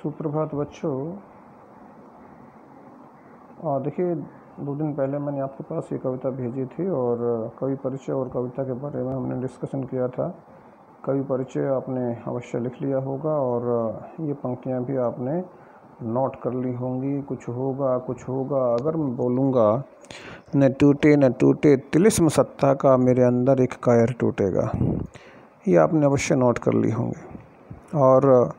सुप्रभात बच्चों। देखिए 2 दिन पहले मैंने आपके पास ये कविता भेजी थी और कवि परिचय और कविता के बारे में हमने डिस्कशन किया था। कवि परिचय आपने अवश्य लिख लिया होगा और ये पंक्तियाँ भी आपने नोट कर ली होंगी। कुछ होगा अगर मैं बोलूँगा, न टूटे तिलिस्म सत्ता का, मेरे अंदर एक कायर टूटेगा। ये आपने अवश्य नोट कर ली होंगी। और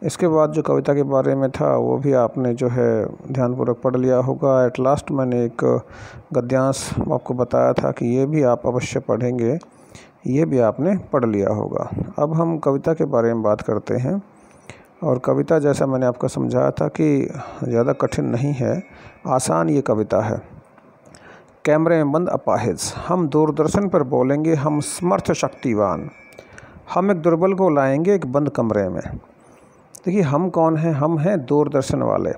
इसके बाद जो कविता के बारे में था वो भी आपने जो है ध्यानपूर्वक पढ़ लिया होगा। एट लास्ट मैंने एक गद्यांश आपको बताया था कि ये भी आप अवश्य पढ़ेंगे, ये भी आपने पढ़ लिया होगा। अब हम कविता के बारे में बात करते हैं। और कविता जैसा मैंने आपको समझाया था कि ज़्यादा कठिन नहीं है, आसान ये कविता है। कैमरे में बंद अपाहिज, हम दूरदर्शन पर बोलेंगे, हम समर्थ शक्तिवान, हम एक दुर्बल को लाएंगे एक बंद कमरे में। देखिए हम कौन हैं? हम हैं दूरदर्शन वाले।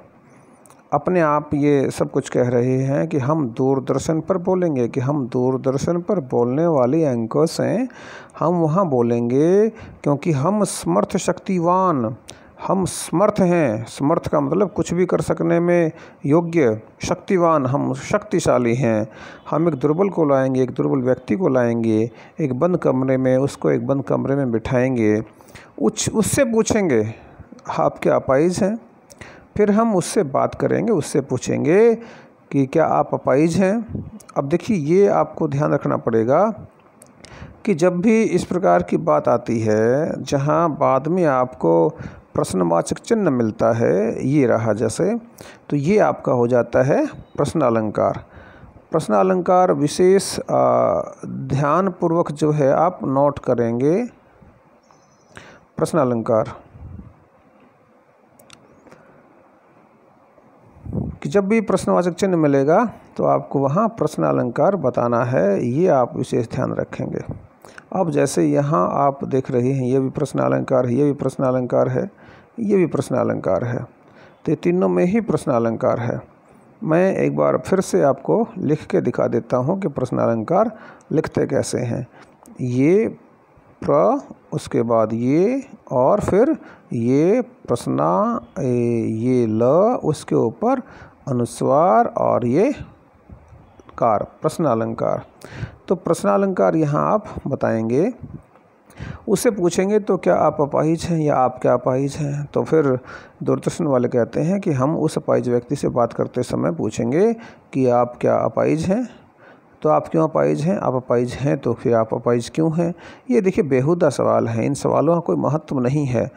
अपने आप ये सब कुछ कह रहे हैं कि हम दूरदर्शन पर बोलेंगे, कि हम दूरदर्शन पर बोलने वाली एंकर्स हैं, हम वहाँ बोलेंगे क्योंकि हम समर्थ शक्तिवान, हम समर्थ हैं। समर्थ का मतलब कुछ भी कर सकने में योग्य, शक्तिवान, हम शक्तिशाली हैं। हम एक दुर्बल को लाएंगे, एक दुर्बल व्यक्ति को लाएंगे एक बंद कमरे में, उसको एक बंद कमरे में बिठाएंगे, उससे पूछेंगे आप क्या अपाहिज हैं। फिर हम उससे बात करेंगे, उससे पूछेंगे कि क्या आप अपाहिज हैं। अब देखिए ये आपको ध्यान रखना पड़ेगा कि जब भी इस प्रकार की बात आती है जहां बाद में आपको प्रश्नवाचक चिन्ह मिलता है, ये रहा जैसे, तो ये आपका हो जाता है प्रश्न अलंकार। प्रश्न अलंकार विशेष ध्यानपूर्वक जो है आप नोट करेंगे। प्रश्न अलंकार कि जब भी प्रश्नवाचक चिन्ह मिलेगा तो आपको वहाँ प्रश्न अलंकार बताना है, ये आप विशेष ध्यान रखेंगे। अब जैसे यहाँ आप देख रहे हैं ये भी प्रश्न अलंकार है, ये भी प्रश्न अलंकार है, ये भी प्रश्न अलंकार है, तो ये तीनों में ही प्रश्न अलंकार है। मैं एक बार फिर से आपको लिख के दिखा देता हूँ कि प्रश्न अलंकार लिखते कैसे हैं। ये प्र, उसके बाद ये, और फिर ये प्रश्ना, ये ल, उसके ऊपर अनुस्वार और ये कार, प्रश्न अलंकार। तो प्रश्न अलंकार यहाँ आप बताएंगे। उससे पूछेंगे तो क्या आप अपाहिज हैं या आप क्या अपाहिज हैं। तो फिर दूरदर्शन वाले कहते हैं कि हम उस अपाहिज व्यक्ति से बात करते समय पूछेंगे कि आप क्या अपाहिज हैं। तो आप क्यों अपाहिज हैं? आप अपाहिज हैं तो फिर आप अपाहिज क्यों हैं? ये देखिए बेहुदा सवाल है, इन सवालों का कोई महत्व नहीं है।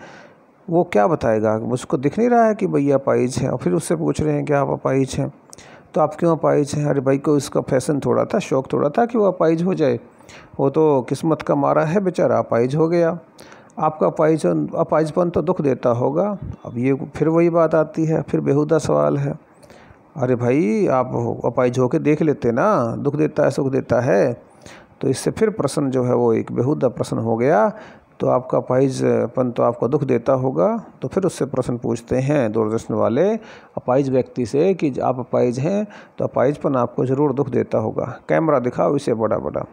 वो क्या बताएगा? मुझको दिख नहीं रहा है कि भैया अपाहिज है, और फिर उससे पूछ रहे हैं कि आप अपाहिज हैं, तो आप क्यों अपाहिज हैं? अरे भाई को इसका फैशन थोड़ा था, शौक़ थोड़ा था कि वो अपाहिज हो जाए, वो तो किस्मत का मारा है बेचारा, अपाहिज हो गया। आपका अपाहिजपन तो दुख देता होगा। अब ये फिर वही बात आती है, फिर बेहुदा सवाल है। अरे भाई आप अपाहिज होके देख लेते ना, दुख देता है सुख देता है। तो इससे फिर प्रश्न जो है वो एक बेहुदा प्रश्न हो गया। तो आपका अपाहिजपन तो आपको दुख देता होगा, तो फिर उससे प्रश्न पूछते हैं दूरदर्शन वाले अपाहिज व्यक्ति से कि आप अपाहिज हैं तो अपाहिजपन आपको ज़रूर दुख देता होगा। कैमरा दिखाओ इसे बड़ा बड़ा।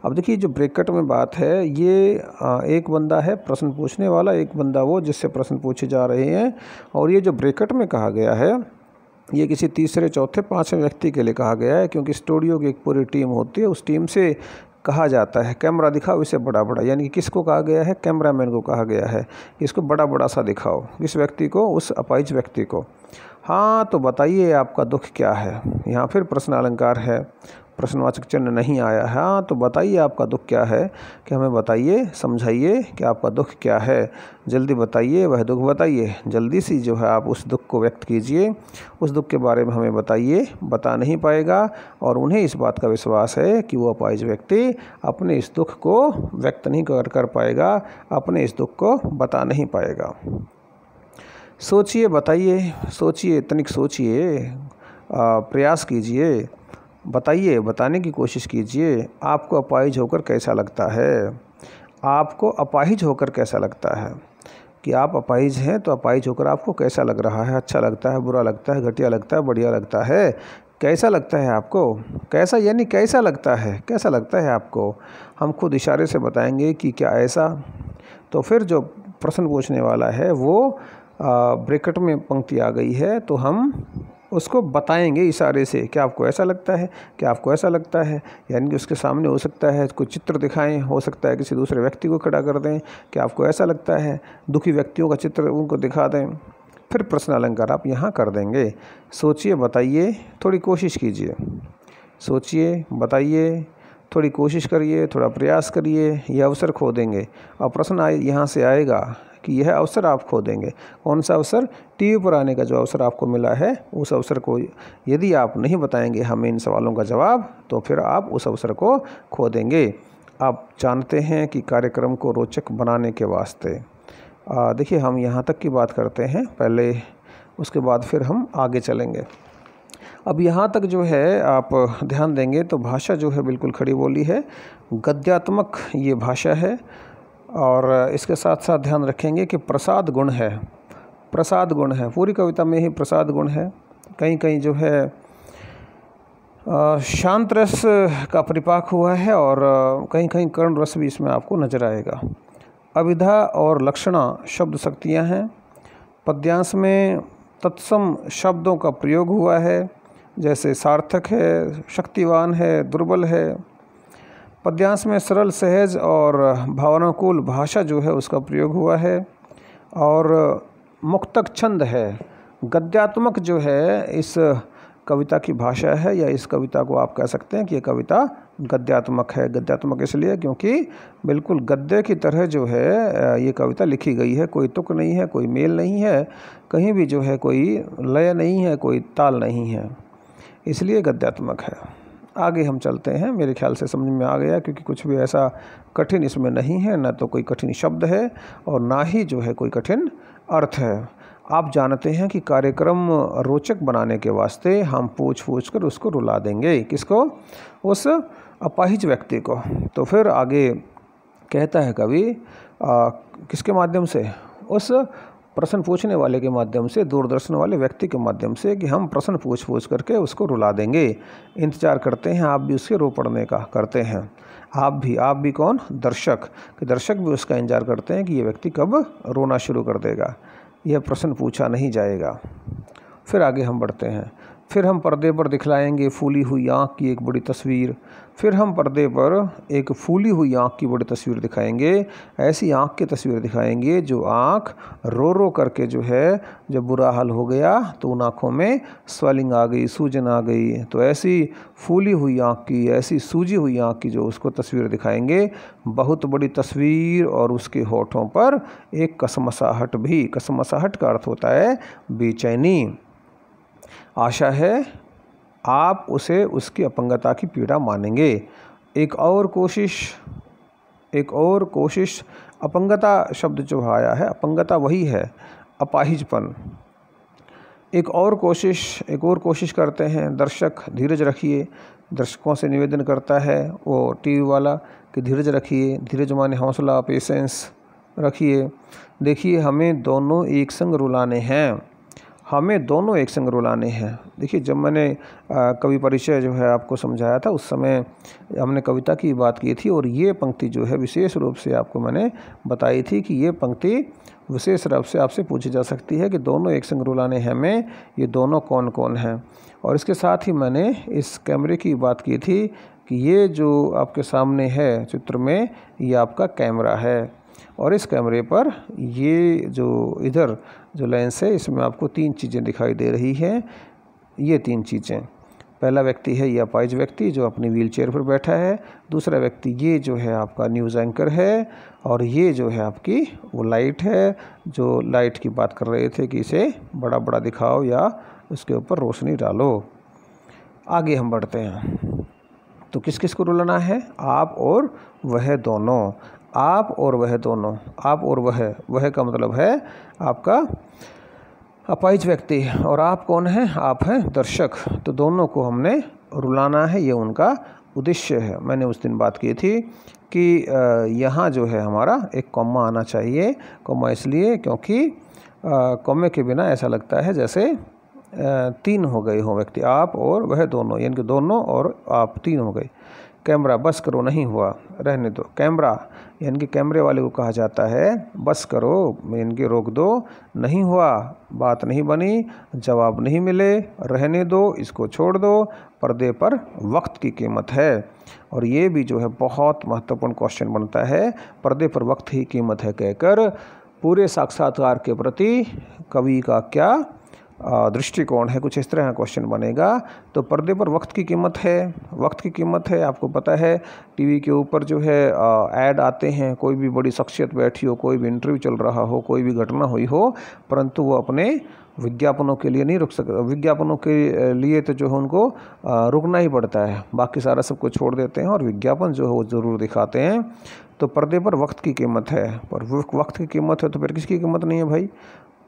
अब देखिए जो ब्रैकेट में बात है, ये एक बंदा है प्रश्न पूछने वाला, एक बंदा वो जिससे प्रश्न पूछे जा रहे हैं। और ये जो ब्रैकेट में कहा गया है ये किसी तीसरे चौथे पाँचवें व्यक्ति के लिए कहा गया है, क्योंकि स्टूडियो की एक पूरी टीम होती है, उस टीम से कहा जाता है कैमरा दिखाओ इसे बड़ा बड़ा। यानी कि किसको कहा गया है? कैमरामैन को कहा गया है, इसको बड़ा बड़ा सा दिखाओ। किस व्यक्ति को? उस अपाहिज व्यक्ति को। हाँ तो बताइए आपका दुख क्या है। यहाँ फिर प्रश्न अलंकार है, प्रश्नवाचक चिन्ह नहीं आया है। हाँ तो बताइए आपका दुख क्या है, कि हमें बताइए, समझाइए कि आपका दुख क्या है, जल्दी बताइए, वह दुख बताइए। जल्दी सी जो है आप उस दुख को व्यक्त कीजिए, उस दुख के बारे में हमें बताइए। बता नहीं पाएगा और उन्हें इस बात का विश्वास है कि वो अपाहिज व्यक्ति अपने इस दुख को व्यक्त नहीं कर पाएगा, अपने इस दुख को बता नहीं पाएगा। सोचिए, बताइए, सोचिए, तनिक सोचिए, प्रयास कीजिए, बताइए, बताने की कोशिश कीजिए। आपको अपाहिज होकर कैसा लगता है? आपको अपाहिज होकर कैसा लगता है? कि आप अपाहिज हैं तो अपाहिज होकर आपको कैसा लग रहा है? अच्छा लगता है, बुरा लगता है, घटिया लगता है, बढ़िया लगता है? कैसा लगता है आपको? कैसा यानी कैसा लगता है, कैसा लगता है आपको? हम खुद इशारे से बताएंगे कि क्या ऐसा। तो फिर जो प्रश्न पूछने वाला है वो ब्रैकेट में पंक्ति आ गई है तो हम उसको बताएंगे इशारे से, क्या आपको ऐसा लगता है, क्या आपको ऐसा लगता है। यानी कि उसके सामने हो सकता है कोई चित्र दिखाएं, हो सकता है किसी दूसरे व्यक्ति को खड़ा कर दें, क्या आपको ऐसा लगता है, दुखी व्यक्तियों का चित्र उनको दिखा दें। फिर प्रश्न अलंकार आप यहाँ कर देंगे। सोचिए, बताइए, थोड़ी कोशिश कीजिए। सोचिए, बताइए, थोड़ी कोशिश करिए, थोड़ा प्रयास करिए, यह अवसर खो देंगे। और प्रश्न यहाँ से आएगा कि यह अवसर आप खो देंगे। कौन सा अवसर? टीवी पर आने का जो अवसर आपको मिला है, उस अवसर को यदि आप नहीं बताएंगे हमें इन सवालों का जवाब, तो फिर आप उस अवसर को खो देंगे। आप जानते हैं कि कार्यक्रम को रोचक बनाने के वास्ते, देखिए हम यहाँ तक की बात करते हैं पहले, उसके बाद फिर हम आगे चलेंगे। अब यहाँ तक जो है आप ध्यान देंगे तो भाषा जो है बिल्कुल खड़ी बोली है, गद्यात्मक ये भाषा है। और इसके साथ साथ ध्यान रखेंगे कि प्रसाद गुण है, प्रसाद गुण है, पूरी कविता में ही प्रसाद गुण है। कहीं कहीं जो है शांत रस का परिपाक हुआ है और कहीं कहीं कर्ण रस भी इसमें आपको नजर आएगा। अभिधा और लक्षणा शब्द शक्तियाँ हैं। पद्यांश में तत्सम शब्दों का प्रयोग हुआ है, जैसे सार्थक है, शक्तिवान है, दुर्बल है। पद्यांश में सरल, सहज और भावनाकुल भाषा जो है उसका प्रयोग हुआ है। और मुक्तक छंद है। गद्यात्मक जो है इस कविता की भाषा है, या इस कविता को आप कह सकते हैं कि ये कविता गद्यात्मक है। गद्यात्मक इसलिए क्योंकि बिल्कुल गद्य की तरह जो है ये कविता लिखी गई है। कोई तुक नहीं है, कोई मेल नहीं है, कहीं भी जो है कोई लय नहीं है, कोई ताल नहीं है, इसलिए गद्यात्मक है। आगे हम चलते हैं। मेरे ख्याल से समझ में आ गया, क्योंकि कुछ भी ऐसा कठिन इसमें नहीं है, ना तो कोई कठिन शब्द है और ना ही जो है कोई कठिन अर्थ है। आप जानते हैं कि कार्यक्रम रोचक बनाने के वास्ते हम पूछ पूछ कर उसको रुला देंगे। किसको? उस अपाहिज व्यक्ति को। तो फिर आगे कहता है कवि किसके माध्यम से? उस प्रश्न पूछने वाले के माध्यम से, दूरदर्शन वाले व्यक्ति के माध्यम से, कि हम प्रश्न पूछ पूछ करके उसको रुला देंगे। इंतजार करते हैं आप भी उसके रो पड़ने का, करते हैं आप भी कौन? दर्शक, कि दर्शक भी उसका इंतजार करते हैं कि ये व्यक्ति कब रोना शुरू कर देगा, यह प्रश्न पूछा नहीं जाएगा। फिर आगे हम बढ़ते हैं। फिर हम पर्दे पर दिखलाएंगे फूली हुई आँख की एक बड़ी तस्वीर। फिर हम पर्दे पर एक फूली हुई आँख की बड़ी तस्वीर दिखाएंगे। ऐसी आँख की तस्वीर दिखाएंगे जो आँख रो रो करके जो है, जब बुरा हाल हो गया तो उन आँखों में स्वेलिंग आ गई, सूजन आ गई। तो ऐसी फूली हुई आँख की, ऐसी सूजी हुई आँख की जो उसको तस्वीर दिखाएंगे, बहुत बड़ी तस्वीर। और उसके होठों पर एक कसमसाहट भी। कसमसाहट का अर्थ होता है बेचैनी। आशा है आप उसे उसकी अपंगता की पीड़ा मानेंगे। एक और कोशिश। अपंगता शब्द जो आया है, अपंगता वही है, अपाहिजपन। एक और कोशिश करते हैं। दर्शक धीरज रखिए। दर्शकों से निवेदन करता है वो टीवी वाला कि धीरज रखिए। धीरज माने हौसला, पेशेंस रखिए। देखिए हमें दोनों एक संग रुलाने हैं, हमें दोनों एक संग रुलाने हैं। देखिए जब मैंने कवि परिचय जो है आपको समझाया था, उस समय हमने कविता की बात की थी, और ये पंक्ति जो है विशेष रूप से आपको मैंने बताई थी कि ये पंक्ति विशेष रूप से आपसे पूछी जा सकती है कि दोनों एक संग रुलाने हैं में ये दोनों कौन कौन हैं। और इसके साथ ही मैंने इस कैमरे की बात की थी कि ये जो आपके सामने है चित्र में, ये आपका कैमरा है। और इस कैमरे पर ये जो इधर जो लेंस है, इसमें आपको 3 चीज़ें दिखाई दे रही हैं। ये 3 चीज़ें, पहला व्यक्ति है ये अपाहिज व्यक्ति जो अपनी व्हीलचेयर पर बैठा है। दूसरा व्यक्ति ये जो है आपका न्यूज़ एंकर है। और ये जो है आपकी वो लाइट है, जो लाइट की बात कर रहे थे कि इसे बड़ा बड़ा दिखाओ या उसके ऊपर रोशनी डालो। आगे हम बढ़ते हैं। तो किस किस को रुलाना है? आप और वह दोनों। आप और वह दोनों। आप और वह का मतलब है आपका अपाहिज व्यक्ति, और आप कौन हैं? आप हैं दर्शक। तो दोनों को हमने रुलाना है, ये उनका उद्देश्य है। मैंने उस दिन बात की थी कि यहाँ जो है हमारा एक कॉमा आना चाहिए। कॉमा इसलिए क्योंकि कॉमे के बिना ऐसा लगता है जैसे 3 हो गए हों व्यक्ति, आप और वह दोनों, यानी कि दोनों और आप 3 हो गए। कैमरा बस करो नहीं हुआ, रहने दो। कैमरा यानी कि कैमरे वाले को कहा जाता है बस करो, यानी कि रोक दो, नहीं हुआ, बात नहीं बनी, जवाब नहीं मिले, रहने दो, इसको छोड़ दो, पर्दे पर वक्त की कीमत है। और ये भी जो है बहुत महत्वपूर्ण क्वेश्चन बनता है, पर्दे पर वक्त ही कीमत है कहकर पूरे साक्षात्कार के प्रति कवि का क्या दृष्टिकोण है, कुछ इस तरह का क्वेश्चन बनेगा। तो पर्दे पर वक्त की कीमत है, वक्त की कीमत है। आपको पता है टीवी के ऊपर जो है ऐड आते हैं, कोई भी बड़ी शख्सियत बैठी हो, कोई भी इंटरव्यू चल रहा हो, कोई भी घटना हुई हो, परंतु वो अपने विज्ञापनों के लिए नहीं रुक सकते। विज्ञापनों के लिए तो जो है उनको रुकना ही पड़ता है, बाकी सारा सब कुछ छोड़ देते हैं और विज्ञापन जो है वो ज़रूर दिखाते हैं। तो पर्दे पर वक्त की कीमत है, पर वक्त की कीमत है तो फिर किसकी कीमत नहीं है भाई?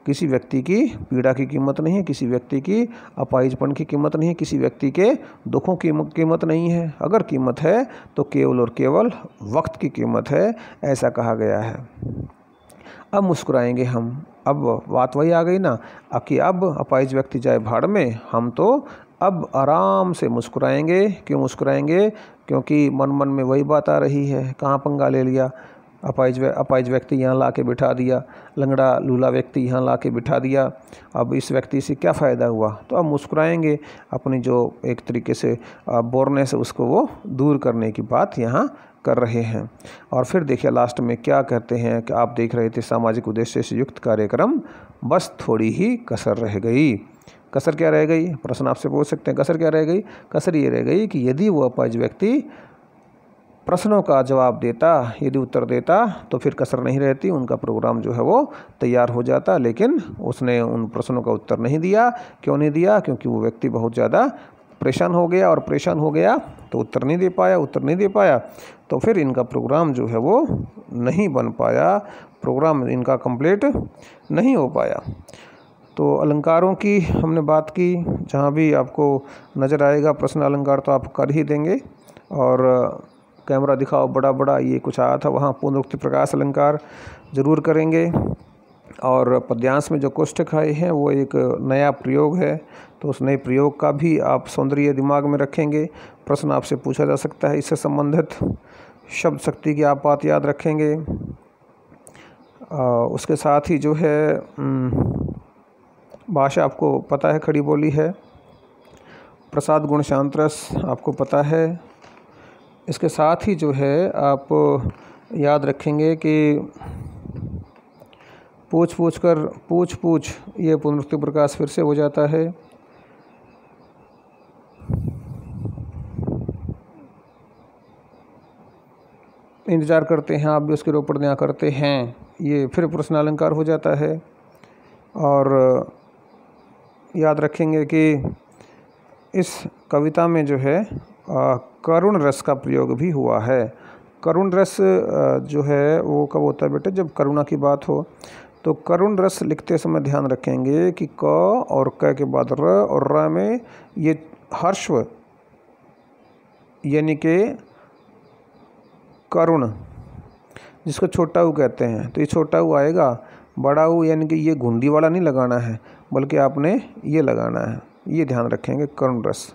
किसी व्यक्ति की पीड़ा की कीमत नहीं है, किसी व्यक्ति की अपाहिजपन की कीमत नहीं है, किसी व्यक्ति के दुखों की कीमत नहीं है। अगर कीमत है तो केवल और केवल वक्त की कीमत है, ऐसा कहा गया है। अब मुस्कुराएंगे हम, अब बात वही आ गई ना कि अब अपाहिज व्यक्ति जाए भाड़ में, हम तो अब आराम से मुस्कुराएंगे। क्यों मुस्कुराएंगे? क्योंकि मन मन में वही बात आ रही है, कहाँ पंगा ले लिया, अपाहिज व्यक्ति यहाँ ला के बिठा दिया, लंगड़ा लूला व्यक्ति यहाँ ला के बिठा दिया, अब इस व्यक्ति से क्या फ़ायदा हुआ? तो अब मुस्कुराएंगे, अपनी जो एक तरीके से बोरनेस है उसको वो दूर करने की बात यहाँ कर रहे हैं। और फिर देखिए लास्ट में क्या कहते हैं कि आप देख रहे थे सामाजिक उद्देश्य से युक्त कार्यक्रम, बस थोड़ी ही कसर रह गई। कसर क्या रह गई? प्रश्न आपसे पूछ सकते हैं, कसर क्या रह गई? कसर ये रह गई कि यदि वो अपाहिज व्यक्ति प्रश्नों का जवाब देता, यदि उत्तर देता तो फिर कसर नहीं रहती, उनका प्रोग्राम जो है वो तैयार हो जाता। लेकिन उसने उन प्रश्नों का उत्तर नहीं दिया। क्यों नहीं दिया? क्योंकि वो व्यक्ति बहुत ज़्यादा परेशान हो गया, और परेशान हो गया तो उत्तर नहीं दे पाया, तो फिर इनका प्रोग्राम जो है वो नहीं बन पाया, प्रोग्राम इनका कंप्लीट नहीं हो पाया। तो अलंकारों की हमने बात की, जहाँ भी आपको नज़र आएगा प्रश्न अलंकार तो आप कर ही देंगे। और कैमरा दिखाओ बड़ा बड़ा, ये कुछ आया था वहाँ, पूर्णोक्ति प्रकाश अलंकार ज़रूर करेंगे। और पद्यांश में जो कोष्ठक आए हैं वो एक नया प्रयोग है, तो उस नए प्रयोग का भी आप सौंदर्य दिमाग में रखेंगे। प्रश्न आपसे पूछा जा सकता है इससे संबंधित। शब्द शक्ति की आप बात याद रखेंगे। उसके साथ ही जो है भाषा आपको पता है, खड़ी बोली है। प्रसाद गुण शांत रस आपको पता है। इसके साथ ही जो है आप याद रखेंगे कि पूछ ये पुनरुक्ति प्रकाश फिर से हो जाता है। इंतज़ार करते हैं आप भी, उसके रोपड़ करते हैं, ये फिर प्रश्न अलंकार हो जाता है। और याद रखेंगे कि इस कविता में जो है करुण रस का प्रयोग भी हुआ है। करुण रस जो है वो कब होता है बेटे? जब करुणा की बात हो। तो करुण रस लिखते समय ध्यान रखेंगे कि क और क के बाद र और र में ये हर्षव यानी कि करुण, जिसको छोटा ऊ कहते हैं, तो ये छोटा ऊ आएगा। बड़ा ऊ यानी कि ये घुंडी वाला नहीं लगाना है, बल्कि आपने ये लगाना है, ये ध्यान रखेंगे, करुण रस।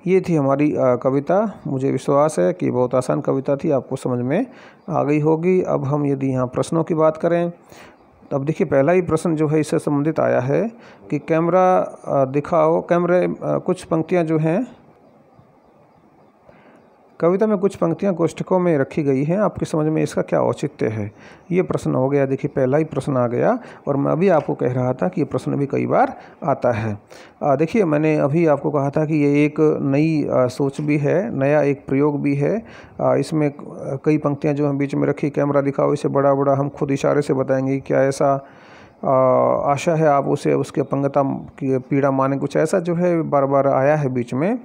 ये थी हमारी कविता। मुझे विश्वास है कि बहुत आसान कविता थी, आपको समझ में आ गई होगी। अब हम यदि यहाँ प्रश्नों की बात करें, तो अब देखिए पहला ही प्रश्न जो है इससे संबंधित आया है कि कैमरा दिखाओ। कैमरे कुछ पंक्तियाँ जो हैं कविता में, कुछ पंक्तियाँ कोष्ठकों में रखी गई हैं, आपकी समझ में इसका क्या औचित्य है? ये प्रश्न हो गया। देखिए पहला ही प्रश्न आ गया, और मैं अभी आपको कह रहा था कि ये प्रश्न भी कई बार आता है। देखिए मैंने अभी आपको कहा था कि ये एक नई सोच भी है, नया एक प्रयोग भी है। इसमें कई पंक्तियाँ जो हैं बीच में रखी, कैमरा दिखाओ, इसे बड़ा बड़ा हम खुद इशारे से बताएंगे क्या ऐसा आशा है आप उसे उसके अपंगता की पीड़ा माने, कुछ ऐसा जो है बार बार आया है बीच में।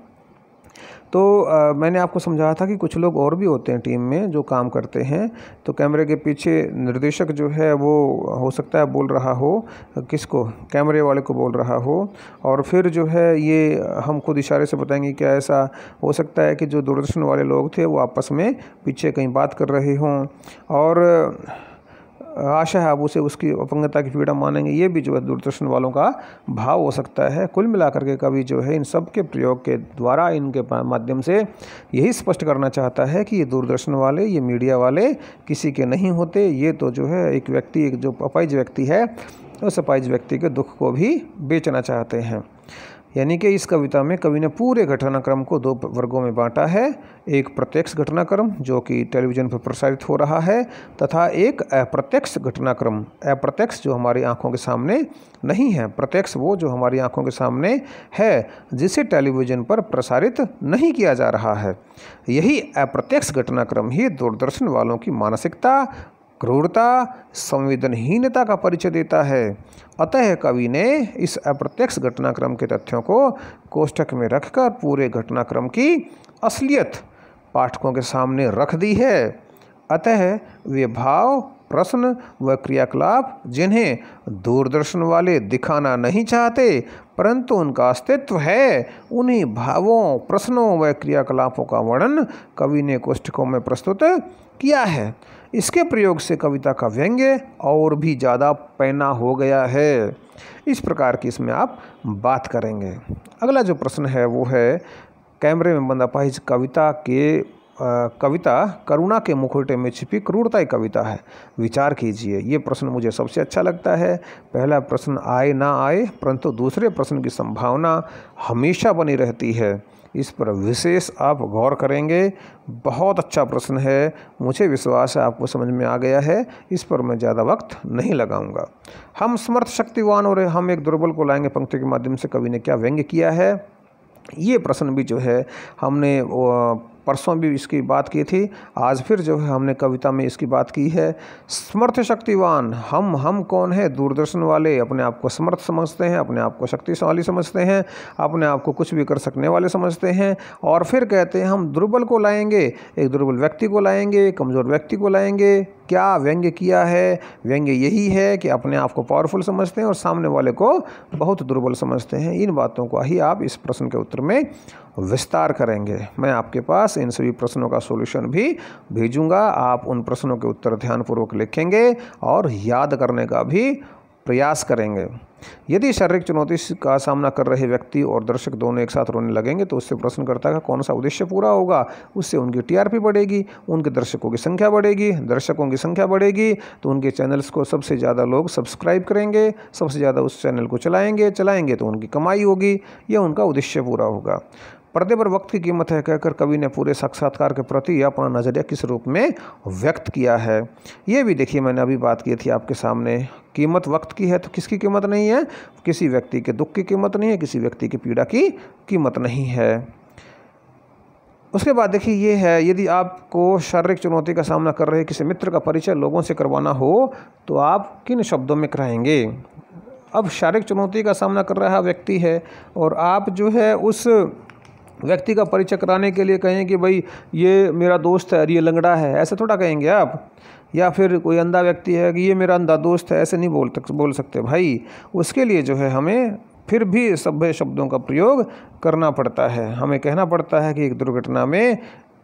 तो मैंने आपको समझाया था कि कुछ लोग और भी होते हैं टीम में जो काम करते हैं। तो कैमरे के पीछे निर्देशक जो है वो हो सकता है बोल रहा हो, किसको? कैमरे वाले को बोल रहा हो, और फिर जो है ये हम खुद इशारे से बताएंगे क्या ऐसा हो सकता है कि जो दूरदर्शन वाले लोग थे वो आपस में पीछे कहीं बात कर रहे हों। और आशा है आप उसे उसकी अपंगता की पीड़ा मानेंगे। ये भी जो है दूरदर्शन वालों का भाव हो सकता है। कुल मिलाकर के कवि जो है इन सब के प्रयोग के द्वारा, इनके माध्यम से यही स्पष्ट करना चाहता है कि ये दूरदर्शन वाले, ये मीडिया वाले किसी के नहीं होते। ये तो जो है एक व्यक्ति, एक जो अपाहिज व्यक्ति है, उस अपाहिज व्यक्ति के दुख को भी बेचना चाहते हैं। यानी कि इस कविता में कवि ने पूरे घटनाक्रम को दो वर्गों में बांटा है। एक प्रत्यक्ष घटनाक्रम जो कि टेलीविज़न पर प्रसारित हो रहा है, तथा एक अप्रत्यक्ष घटनाक्रम। अप्रत्यक्ष जो हमारी आंखों के सामने नहीं है, प्रत्यक्ष वो जो हमारी आंखों के सामने है, जिसे टेलीविज़न पर प्रसारित नहीं किया जा रहा है। यही अप्रत्यक्ष घटनाक्रम ही दूरदर्शन वालों की मानसिकता, क्रूरता, संवेदनहीनता का परिचय देता है। अतः कवि ने इस अप्रत्यक्ष घटनाक्रम के तथ्यों को कोष्ठक में रखकर पूरे घटनाक्रम की असलियत पाठकों के सामने रख दी है। अतः वे भाव, प्रश्न व क्रियाकलाप जिन्हें दूरदर्शन वाले दिखाना नहीं चाहते, परंतु उनका अस्तित्व है, उन्हीं भावों, प्रश्नों व क्रियाकलापों का वर्णन कवि ने कोष्ठकों में प्रस्तुत किया है। इसके प्रयोग से कविता का व्यंग्य और भी ज़्यादा पैना हो गया है। इस प्रकार की इसमें आप बात करेंगे। अगला जो प्रश्न है वो है, कैमरे में बंद अपाहिज कविता करुणा के मुखौटे में छिपी क्रूरता की कविता है, विचार कीजिए। ये प्रश्न मुझे सबसे अच्छा लगता है। पहला प्रश्न आए ना आए, परंतु दूसरे प्रश्न की संभावना हमेशा बनी रहती है। इस पर विशेष आप गौर करेंगे। बहुत अच्छा प्रश्न है, मुझे विश्वास है आपको समझ में आ गया है। इस पर मैं ज़्यादा वक्त नहीं लगाऊंगा। हम समर्थ, शक्तिवान और हम एक दुर्बल को लाएंगे पंक्ति के माध्यम से कवि ने क्या व्यंग्य किया है। ये प्रश्न भी जो है हमने परसों भी इसकी बात की थी, आज फिर जो है हमने कविता में इसकी बात की है। समर्थ, शक्तिवान, हम कौन है? दूरदर्शन वाले अपने आप को समर्थ समझते हैं, अपने आप को शक्तिशाली समझते हैं, अपने आप को कुछ भी कर सकने वाले समझते हैं, और फिर कहते हैं हम दुर्बल को लाएंगे, एक दुर्बल व्यक्ति को लाएंगे, कमज़ोर व्यक्ति को लाएंगे। क्या व्यंग्य किया है? व्यंग्य यही है कि अपने आप को पावरफुल समझते हैं और सामने वाले को बहुत दुर्बल समझते हैं। इन बातों को ही आप इस प्रश्न के उत्तर में विस्तार करेंगे। मैं आपके पास इन सभी प्रश्नों का सॉल्यूशन भी भेजूंगा। आप उन प्रश्नों के उत्तर ध्यानपूर्वक लिखेंगे और याद करने का भी प्रयास करेंगे। यदि शारीरिक चुनौती का सामना कर रहे व्यक्ति और दर्शक दोनों एक साथ रोने लगेंगे तो उससे प्रश्नकर्ता का कौन सा उद्देश्य पूरा होगा? उससे उनकी टीआरपी बढ़ेगी, उनके दर्शकों की संख्या बढ़ेगी। दर्शकों की संख्या बढ़ेगी तो उनके चैनल्स को सबसे ज़्यादा लोग सब्सक्राइब करेंगे, सबसे ज़्यादा उस चैनल को चलाएंगे तो उनकी कमाई होगी, यह उनका उद्देश्य पूरा होगा। पर्दे पर वक्त की कीमत है कहकर कवि ने पूरे साक्षात्कार के प्रति अपना नज़रिया किस रूप में व्यक्त किया है। ये भी देखिए, मैंने अभी बात की थी आपके सामने। कीमत वक्त की है तो किसकी कीमत नहीं है? किसी व्यक्ति के दुख की कीमत नहीं है, किसी व्यक्ति की पीड़ा की कीमत नहीं है। उसके बाद देखिए ये है, यदि आपको शारीरिक चुनौती का सामना कर रहे किसी मित्र का परिचय लोगों से करवाना हो तो आप किन शब्दों में कराएंगे? अब शारीरिक चुनौती का सामना कर रहा व्यक्ति है और आप जो है उस व्यक्ति का परिचय कराने के लिए कहें कि भाई ये मेरा दोस्त है और ये लंगड़ा है, ऐसे थोड़ा कहेंगे आप। या फिर कोई अंधा व्यक्ति है कि ये मेरा अंधा दोस्त है, ऐसे नहीं बोल सकते भाई। उसके लिए जो है हमें फिर भी सभ्य शब्दों का प्रयोग करना पड़ता है। हमें कहना पड़ता है कि एक दुर्घटना में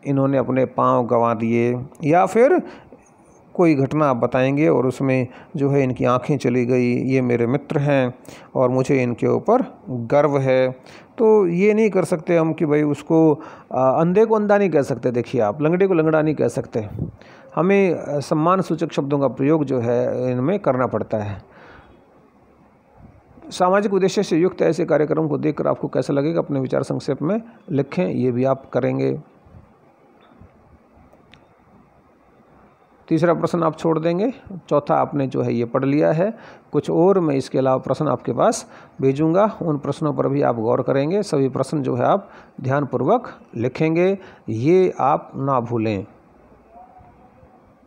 इन्होंने अपने पाँव गंवा दिए, या फिर कोई घटना आप बताएंगे और उसमें जो है इनकी आंखें चली गई, ये मेरे मित्र हैं और मुझे इनके ऊपर गर्व है। तो ये नहीं कर सकते हम कि भाई उसको अंधे को अंधा नहीं कह सकते। देखिए आप लंगड़े को लंगड़ा नहीं कह सकते। हमें सम्मान सूचक शब्दों का प्रयोग जो है इनमें करना पड़ता है। सामाजिक उद्देश्य से युक्त ऐसे कार्यक्रम को देखकर आपको कैसा लगेगा? अपने विचार संक्षेप में लिखें, ये भी आप करेंगे। तीसरा प्रश्न आप छोड़ देंगे, चौथा आपने जो है ये पढ़ लिया है। कुछ और मैं इसके अलावा प्रश्न आपके पास भेजूंगा, उन प्रश्नों पर भी आप गौर करेंगे। सभी प्रश्न जो है आप ध्यानपूर्वक लिखेंगे, ये आप ना भूलें।